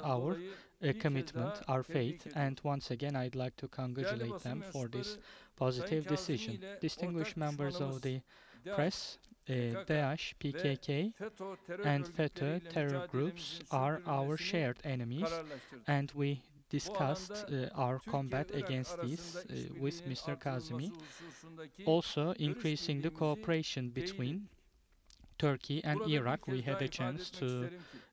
our commitment, our faith, and once again I'd like to congratulate them for this positive decision. Distinguished members of the press, DAEŞ, PKK, and FETÖ terror groups are our shared enemies, and we discussed our combat against these with Mr. Kadhimi. Also, increasing the cooperation between Turkey and Iraq, we had a chance to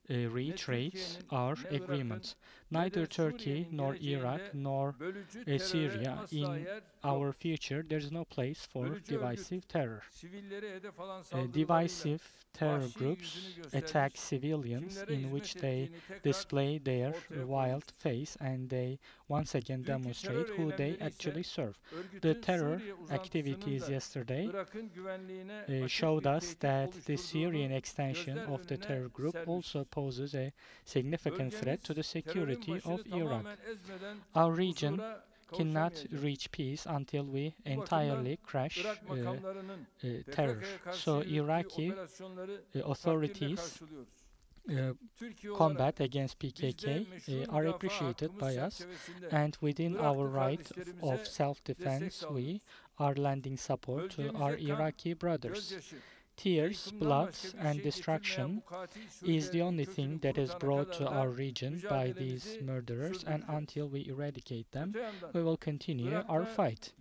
retrace our agreements. Neither Turkey nor Iraq nor Syria in our future, there is no place for divisive terror. Divisive terror groups attack civilians in which they display their wild face and they once again demonstrate who they actually serve. The terror activities yesterday showed us that the Syrian extension of the terror group also poses a significant threat to the security of Iraq. Our region cannot reach peace until we entirely crush terror. So Iraqi authorities combat against PKK are appreciated by us, and within our right of self-defense we are lending support to our Iraqi brothers. Tears, blood, and destruction is the only thing that is brought to our region by these murderers, and until we eradicate them, we will continue our fight.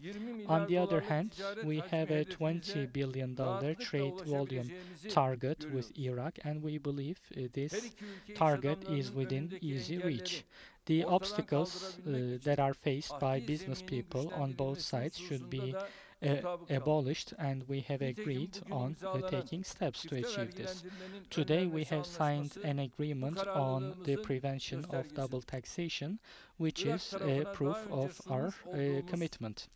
On the other hand, we have a $20 billion trade volume target with Iraq, and we believe this target is within easy reach. The obstacles that are faced by business people on both sides should be abolished, and we have agreed on taking steps to achieve this. Today we have signed an agreement on the prevention of double taxation, which is a proof of our commitment.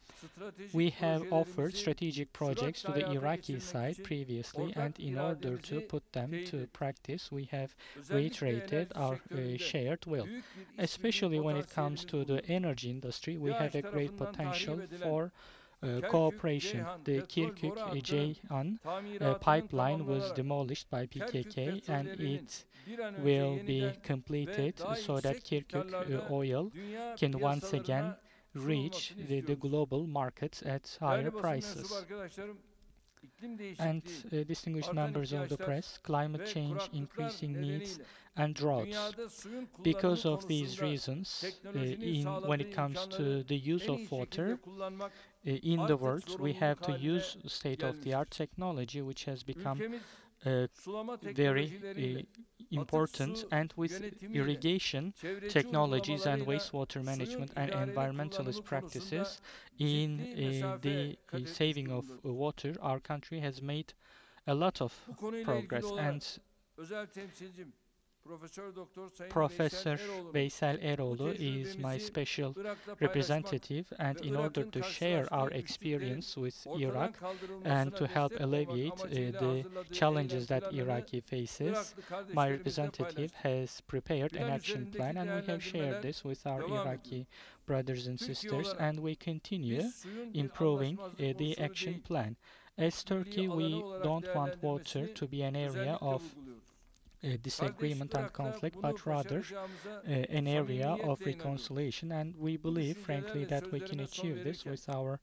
We have offered strategic projects to the Iraqi side previously, and in order to put them to practice, we have reiterated our shared will. Especially when it comes to the energy industry, we have a great potential for cooperation. The Kirkuk-Ceyhan pipeline was demolished by PKK, and it will be completed so that Kirkuk oil can once again reach the global markets at higher prices. And distinguished members of the press, climate change, increasing needs, and droughts. Because of these reasons, when it comes to the use of water, in the world, we have to use state-of-the-art technology, which has become very important, and with irrigation technologies and wastewater management and environmentalist practices in the saving of water, our country has made a lot of progress. And Professor Veysel Eroğlu is my special representative, and in order to share our experience with Iraq and to help alleviate the challenges that Iraq faces, my representative has prepared an action plan, and we have shared this with our Iraqi brothers and sisters, and we continue improving the action plan. As Turkey, we don't want water to be an area of disagreement and conflict, but rather an area of reconciliation, and we believe frankly that we can achieve this with our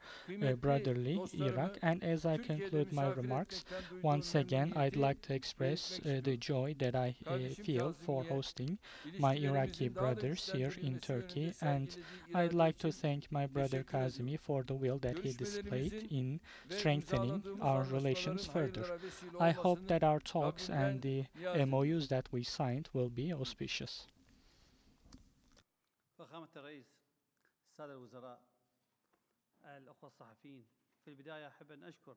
brotherly Iraq. And as I conclude my remarks, once again I'd like to express the joy that I feel for hosting my Iraqi brothers here in Turkey, and I'd like to thank my brother Kadhimi for the will that he displayed in strengthening our relations further. I hope that our talks and the MOUs that we signed will be auspicious. فخامة الرئيس، السادة الوزراء، الأخوة الصحفيين، في البداية أحب أن أشكر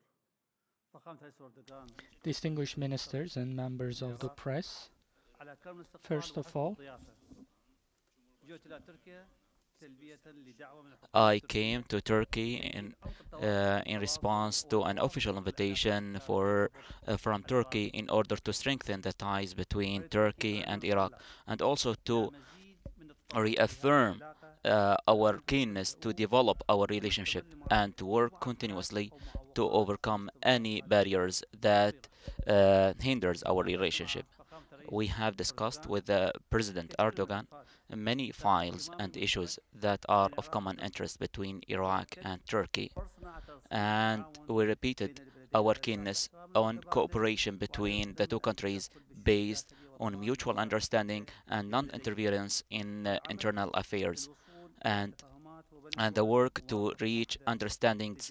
فخامة الرئيس أردوغان. Distinguished ministers and members of the press, first of all, I came to Turkey in response to an official invitation from Turkey in order to strengthen the ties between Turkey and Iraq, and also to reaffirm our keenness to develop our relationship and to work continuously to overcome any barriers that hinders our relationship. We have discussed with President Erdogan many files and issues that are of common interest between Iraq and Turkey, and we repeated our keenness on cooperation between the two countries based on mutual understanding and non-interference in internal affairs, and the work to reach understandings,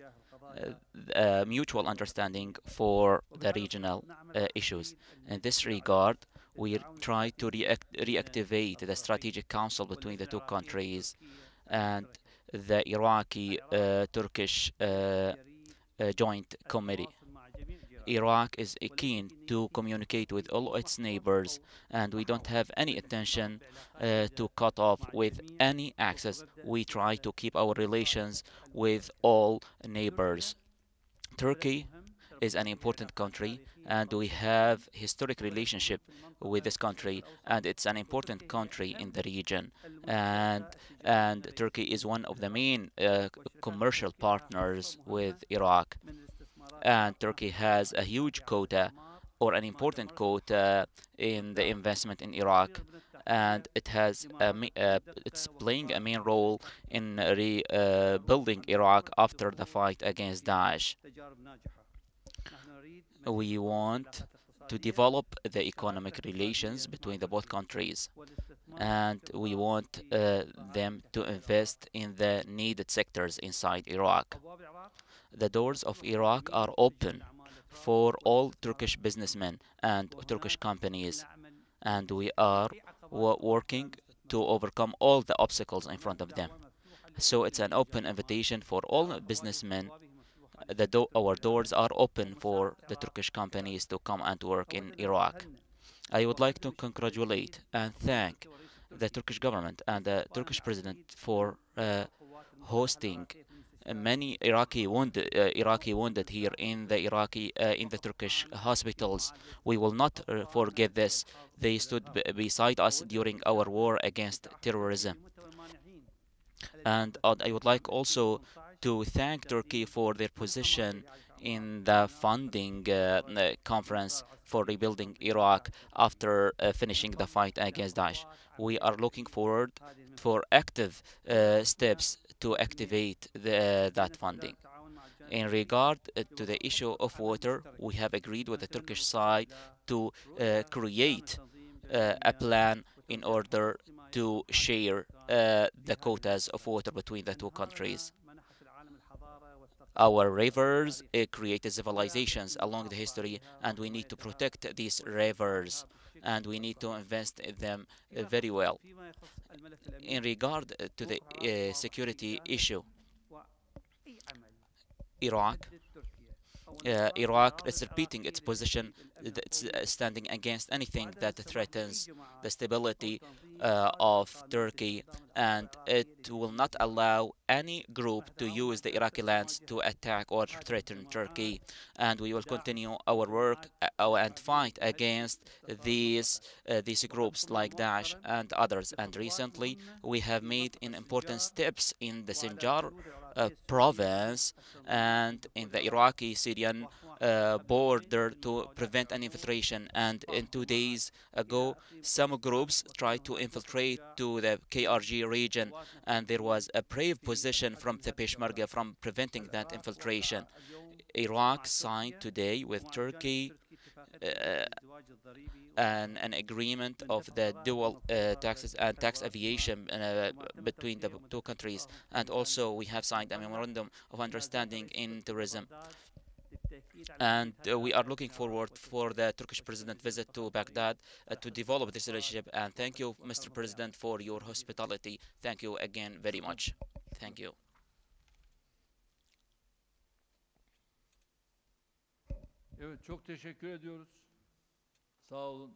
mutual understanding for the regional issues. In this regard, we try to reactivate the strategic council between the two countries and the Iraqi Turkish joint committee. Iraq is keen to communicate with all its neighbors, and we don't have any intention to cut off with any access. We try to keep our relations with all neighbors. Turkey is an important country, and we have historic relationship with this country, and it's an important country in the region, and Turkey is one of the main commercial partners with Iraq, and Turkey has a huge quota or an important quota in the investment in Iraq, and it's playing a main role in rebuilding Iraq after the fight against Daesh. We want to develop the economic relations between the both countries, and we want them to invest in the needed sectors inside Iraq. The doors of Iraq are open for all Turkish businessmen and Turkish companies, and we are working to overcome all the obstacles in front of them. So it's an open invitation for all businessmen. Our doors are open for the Turkish companies to come and work in Iraq. I would like to congratulate and thank the Turkish government and the Turkish president for hosting many Iraqi wounded here in the Turkish hospitals. We will not forget this. They stood beside us during our war against terrorism. And I would like also to thank Turkey for their position in the funding conference for rebuilding Iraq after finishing the fight against Daesh. We are looking forward for active steps to activate that funding. In regard to the issue of water, we have agreed with the Turkish side to create a plan in order to share the quotas of water between the two countries. Our rivers created civilizations along the history, and we need to protect these rivers, and we need to invest in them very well. In regard to the security issue, Iraq is repeating its position. It's standing against anything that threatens the stability of Turkey, and it will not allow any group to use the Iraqi lands to attack or threaten Turkey. And we will continue our work and fight against these groups like Daesh and others. And recently, we have made important steps in the Sinjar province and in the Iraqi-Syrian border to prevent an infiltration. And in 2 days ago, some groups tried to infiltrate to the KRG region, and there was a brave position from the Peshmerga from preventing that infiltration. Iraq signed today with Turkey an agreement of the dual taxes and tax aviation between the two countries, and also we have signed a memorandum of understanding in tourism. And we are looking forward for the Turkish president visit to Baghdad to develop this relationship. And thank you, Mr. President, for your hospitality. Thank you again very much. Thank you. Evet, çok teşekkür ediyoruz. Sağ olun.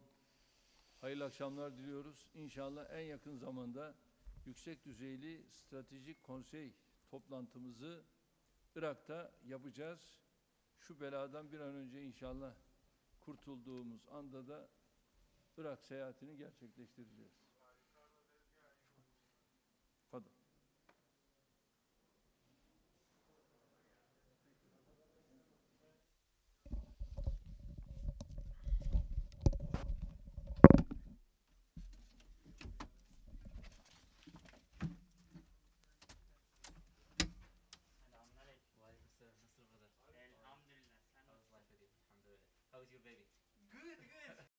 Hayırlı akşamlar diliyoruz. İnşallah en yakın zamanda yüksek düzeyli stratejik konsey toplantımızı Irak'ta yapacağız. Şu beladan bir an önce inşallah kurtulduğumuz anda da Irak seyahatini gerçekleştireceğiz. Fadıl. your baby?